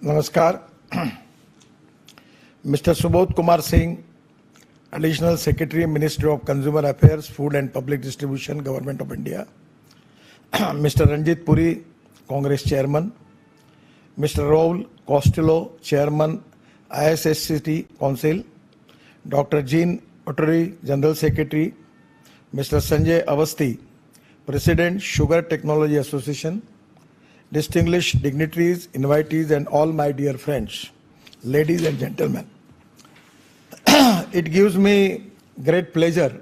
Namaskar. Mr. Subodh Kumar Singh, Additional Secretary, Ministry of Consumer Affairs, Food and Public Distribution, Government of India. Mr. Ranjit Puri, Congress Chairman. Mr. Raul Costello, Chairman, ISSCT Council. Dr. Jean Ottery, General Secretary. Mr. Sanjay Avasthi, President, Sugar Technology Association. Distinguished dignitaries, invitees, and all my dear friends, ladies and gentlemen. It gives me great pleasure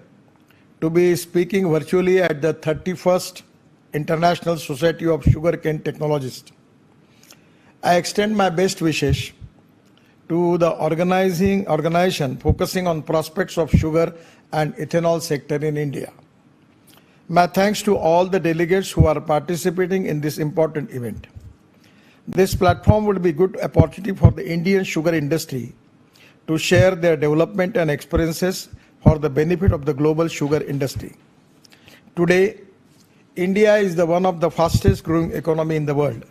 to be speaking virtually at the 31st International Society of Sugarcane Technologists. I extend my best wishes to the organization focusing on prospects of sugar and ethanol sector in India. My thanks to all the delegates who are participating in this important event. This platform would be a good opportunity for the Indian sugar industry to share their development and experiences for the benefit of the global sugar industry. Today, India is one of the fastest growing economy in the world.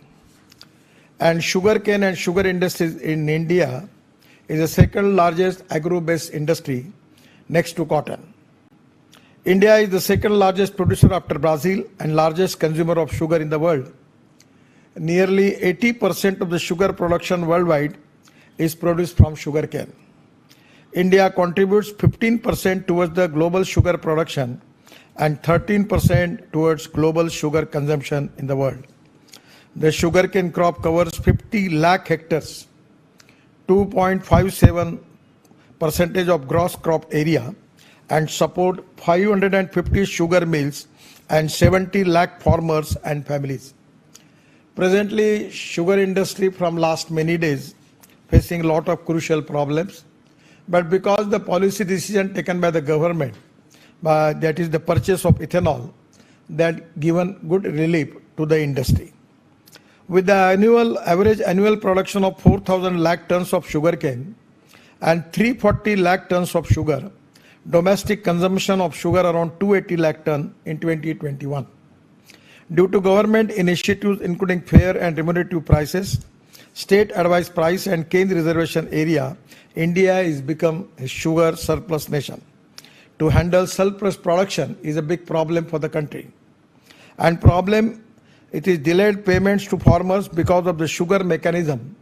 And sugarcane and sugar industries in India is the second largest agro-based industry next to cotton. India is the second largest producer after Brazil and largest consumer of sugar in the world. Nearly 80% of the sugar production worldwide is produced from sugarcane. India contributes 15% towards the global sugar production and 13% towards global sugar consumption in the world. The sugarcane crop covers 50 lakh hectares, 2.57% of gross crop area, and support 550 sugar mills and 70 lakh farmers and families. Presently, sugar industry from last many days facing a lot of crucial problems, but because the policy decision taken by the government, that is the purchase of ethanol, that given good relief to the industry. With the average annual production of 4,000 lakh tons of sugarcane and 340 lakh tons of sugar, domestic consumption of sugar around 280 lakh ton in 2021. Due to government initiatives including fair and remunerative prices, state advised price and cane reservation area, India is become a sugar surplus nation. To handle surplus production is a big problem for the country. And problem, it is delayed payments to farmers because of the sugar mechanism.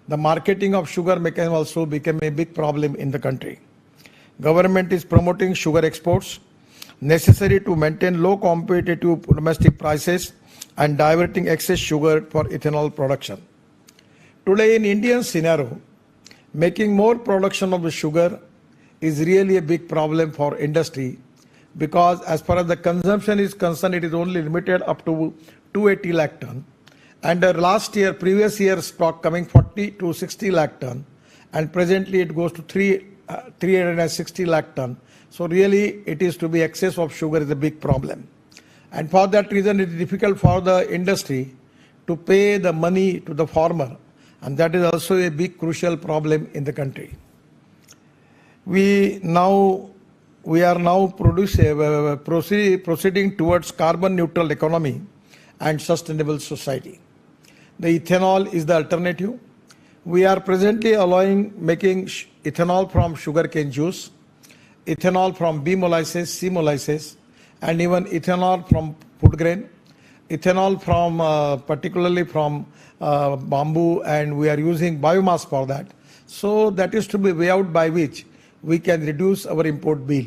The marketing of sugar mechanism also became a big problem in the country. Government is promoting sugar exports necessary to maintain low competitive domestic prices and diverting excess sugar for ethanol production. Today in Indian scenario, making more production of the sugar is really a big problem for industry because as far as the consumption is concerned, it is only limited up to 280 lakh ton. And previous year stock coming 40 to 60 lakh ton, and presently it goes to 360 lakh ton. So really it is to be excess of sugar is a big problem. And for that reason it is difficult for the industry to pay the money to the farmer, and that is also a big crucial problem in the country. We are now proceeding towards carbon neutral economy and sustainable society. The ethanol is the alternative. We are presently making ethanol from sugarcane juice, ethanol from B molasses, C molasses, and even ethanol from food grain, ethanol from particularly from bamboo, and we are using biomass for that. So that is to be way out by which we can reduce our import bill.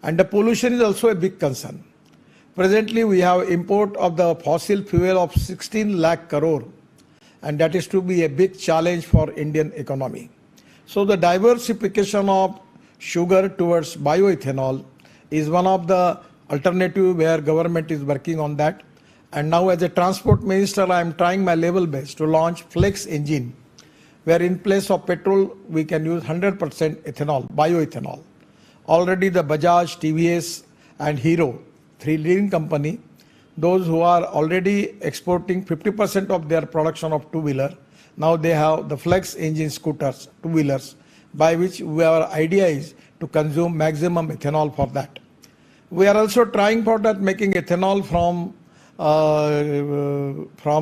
And the pollution is also a big concern. Presently we have import of the fossil fuel of 16 lakh crore, and that is to be a big challenge for Indian economy. So the diversification of sugar towards bioethanol is one of the alternative where government is working on that. And now as a transport minister, I am trying my level best to launch flex engine, where in place of petrol, we can use 100% ethanol, bioethanol. Already the Bajaj, TVS and Hero, 3 leading company, those who are already exporting 50% of their production of two-wheeler, now they have the flex engine scooters, two-wheelers, by which our idea is to consume maximum ethanol for that. We are also trying for that, making ethanol from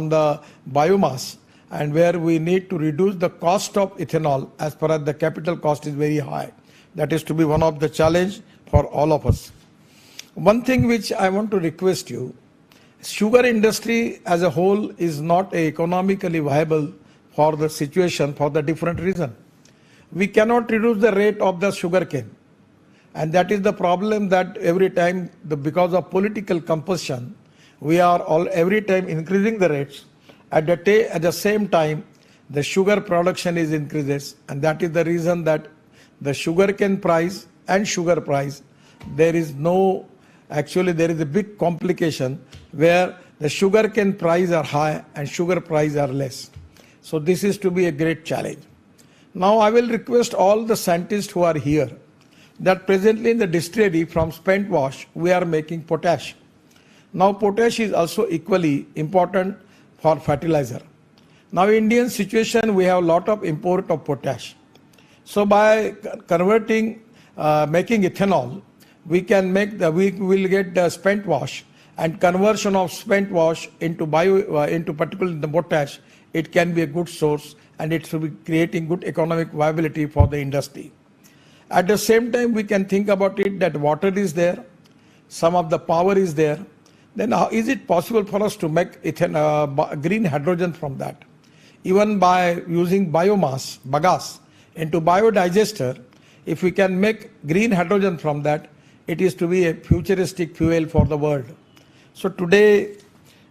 the biomass, and where we need to reduce the cost of ethanol as far as the capital cost is very high. That is to be one of the challenge for all of us. One thing which I want to request you, sugar industry as a whole is not economically viable for the situation for the different reason. We cannot reduce the rate of the sugarcane, and that is the problem that every time because of political compulsion, we are every time increasing the rates. At the same time, the sugar production is increases, and that is the reason that the sugarcane price and sugar price, there is a big complication where the sugarcane price are high and sugar price are less. So this is to be a great challenge. Now I will request all the scientists who are here that presently in the distillery from spent wash we are making potash. Now potash is also equally important for fertilizer. Now in Indian situation we have a lot of import of potash. So by converting, making ethanol, we will get the spent wash, and conversion of spent wash into particularly the potash, it can be a good source, and it should be creating good economic viability for the industry. At the same time, we can think about it that water is there, some of the power is there. Then how is it possible for us to make green hydrogen from that? Even by using biomass, bagasse, into biodigester, if we can make green hydrogen from that, it is to be a futuristic fuel for the world. So today,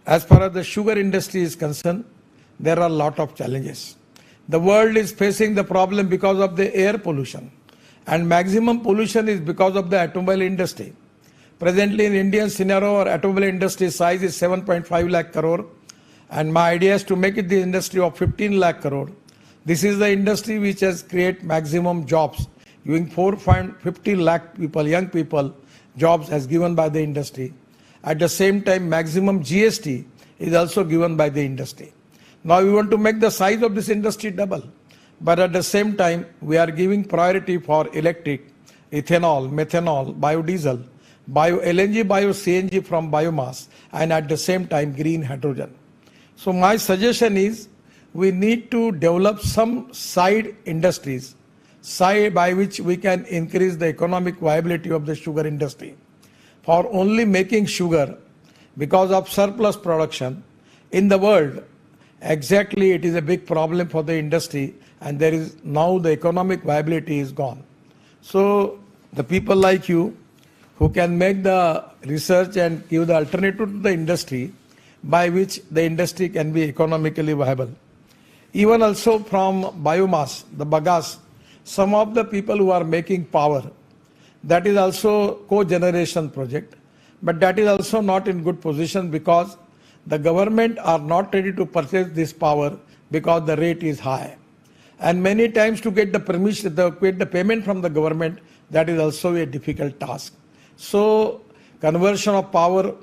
as far as the sugar industry is concerned, there are a lot of challenges. The world is facing the problem because of the air pollution, and maximum pollution is because of the automobile industry. Presently in Indian scenario, our automobile industry size is 7.5 lakh crore, and my idea is to make it the industry of 15 lakh crore. This is the industry which has created maximum jobs, giving 4.50 lakh people, young people, jobs as given by the industry. At the same time, maximum GST is also given by the industry. Now we want to make the size of this industry double, but at the same time, we are giving priority for electric, ethanol, methanol, biodiesel, bio-LNG, bio-CNG from biomass, and at the same time, green hydrogen. So my suggestion is, we need to develop some side industries, by which we can increase the economic viability of the sugar industry. For only making sugar, because of surplus production in the world, exactly it is a big problem for the industry, and there is now the economic viability is gone. So the people like you who can make the research and give the alternative to the industry by which the industry can be economically viable. Even also from biomass, the bagasse, some of the people who are making power, that is also co-generation project, but that is also not in good position because the government are not ready to purchase this power because the rate is high. And many times to get the permission, get the payment from the government, that is also a difficult task. So conversion of power,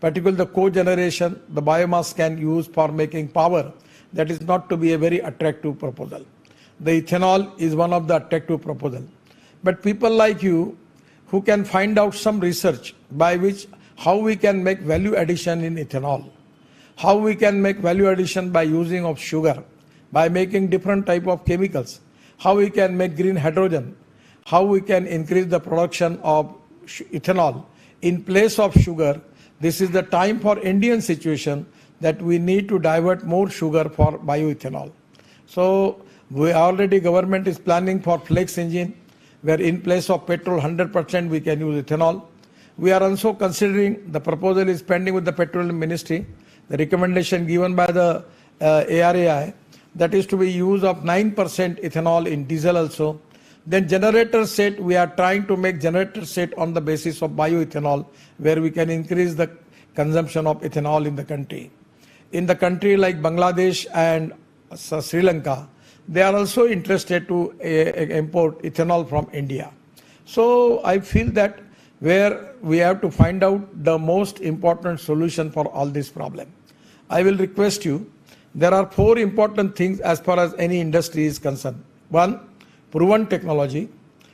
particularly the co-generation, the biomass can use for making power, that is not to be a very attractive proposal. The ethanol is one of the attractive proposal. But people like you who can find out some research by which how we can make value addition in ethanol, how we can make value addition by using of sugar, by making different type of chemicals, how we can make green hydrogen, how we can increase the production of ethanol in place of sugar. This is the time for Indian situation that we need to divert more sugar for bioethanol. So government is planning for flex engine, where in place of petrol 100% we can use ethanol. We are also considering, the proposal is pending with the Petroleum Ministry, the recommendation given by the ARAI, that is to be use of 9% ethanol in diesel also. Then generator set, we are trying to make generator set on the basis of bioethanol, where we can increase the consumption of ethanol in the country. In the country like Bangladesh and Sri Lanka, they are also interested to import ethanol from India. So I feel that where we have to find out the most important solution for all this problem. I will request you, there are 4 important things as far as any industry is concerned. 1, proven technology.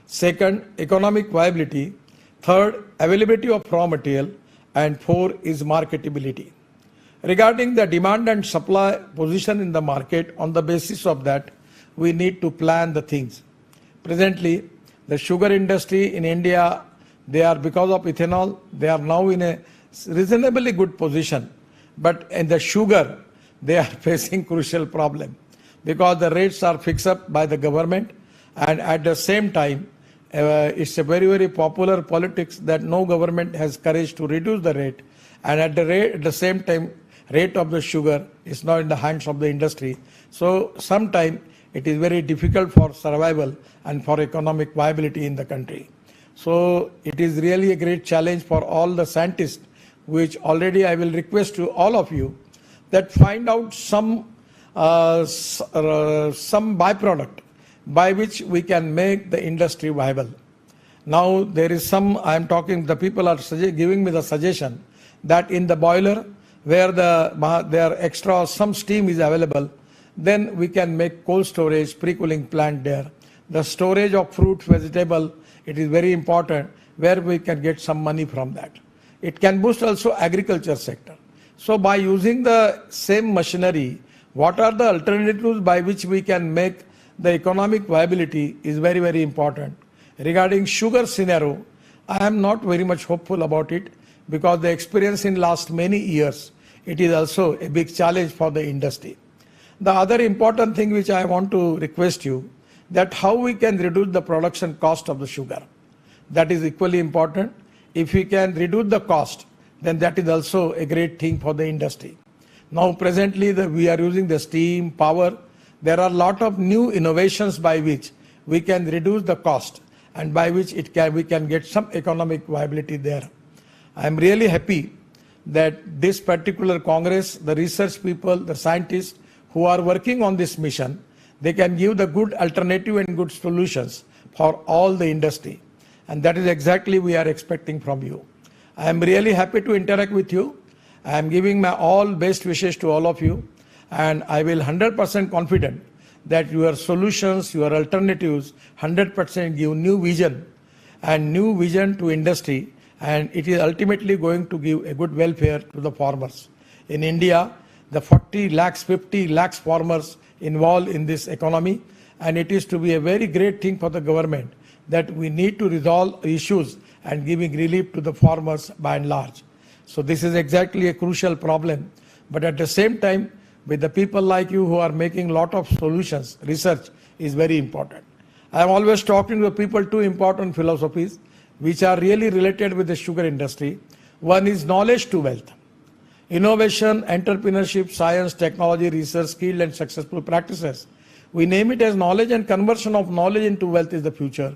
2nd, economic viability. 3rd, availability of raw material. And 4 is marketability. Regarding the demand and supply position in the market, on the basis of that, we need to plan the things. Presently, the sugar industry in India, they are, because of ethanol, they are now in a reasonably good position. But in the sugar, they are facing crucial problem because the rates are fixed up by the government, and at the same time, it's a very, very popular politics that no government has courage to reduce the rate, and at the same time, rate of the sugar is not in the hands of the industry. So sometimes it is very difficult for survival and for economic viability in the country. So it is really a great challenge for all the scientists, which already I will request to all of you that find out some byproduct by which we can make the industry viable. Now there is some, I am talking, the people are giving me the suggestion that in the boiler where there extra some steam is available, then we can make cold storage, pre-cooling plant there. The storage of fruit, vegetable, it is very important where we can get some money from that. It can boost also agriculture sector. So by using the same machinery, what are the alternatives by which we can make the economic viability is very, very important. Regarding sugar scenario, I am not very much hopeful about it because the experience in last many years, it is also a big challenge for the industry. The other important thing which I want to request you, that how we can reduce the production cost of the sugar. That is equally important. If we can reduce the cost, then that is also a great thing for the industry. Now presently we are using the steam, power. There are a lot of new innovations by which we can reduce the cost and by which we can get some economic viability there. I am really happy that this particular Congress, the research people, the scientists who are working on this mission, they can give the good alternative and good solutions for all the industry. And that is exactly we are expecting from you. I am really happy to interact with you. I am giving my all best wishes to all of you. And I will 100% confident that your solutions, your alternatives, 100% give new vision and new vision to industry. And it is ultimately going to give a good welfare to the farmers. In India, the 40 lakhs, 50 lakhs farmers involved in this economy. And it is to be a very great thing for the government that we need to resolve issues and giving relief to the farmers by and large. So this is exactly a crucial problem. But at the same time, with the people like you who are making a lot of solutions, research is very important. I am always talking to people two important philosophies which are really related with the sugar industry. One is knowledge to wealth. Innovation, entrepreneurship, science, technology, research, skilled and successful practices. We name it as knowledge, and conversion of knowledge into wealth is the future.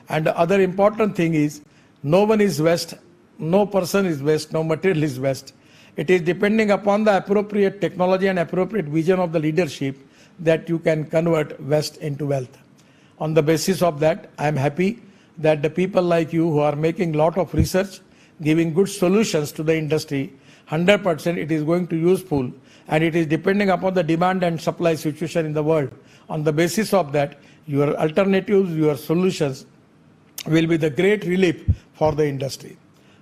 And the other important thing is no one is West, no person is West, no material is West. It is depending upon the appropriate technology and appropriate vision of the leadership that you can convert West into wealth. On the basis of that, I am happy that the people like you who are making lot of research, giving good solutions to the industry, 100% it is going to useful, and it is depending upon the demand and supply situation in the world. On the basis of that, your alternatives, your solutions will be the great relief for the industry.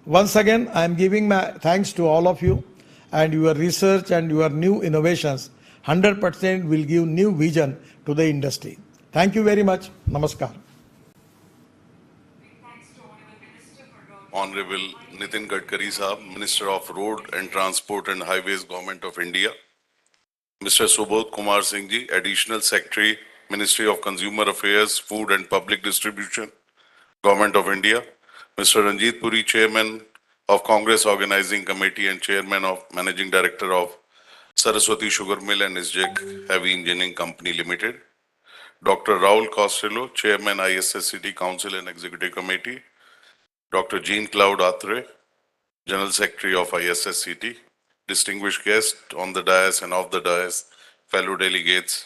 Once again, I am giving my thanks to all of you, and your research and your new innovations 100% will give new vision to the industry. Thank you very much. Namaskar. Honorable Nitin Gadkari Sahab, Minister of Road and Transport and Highways, Government of India. Mr. Subodh Kumar Singh Ji, Additional Secretary, Ministry of Consumer Affairs, Food and Public Distribution, Government of India. Mr. Ranjit Puri, Chairman of Congress Organizing Committee and Chairman of Managing Director of Saraswati Sugar Mill and ISSCT Heavy Engineering Company Limited. Dr. Raul Costello, Chairman ISSCT Council and Executive Committee. Dr. Jean Claude Atre, General Secretary of ISSCT. Distinguished guests on the dais and off the dais, fellow delegates,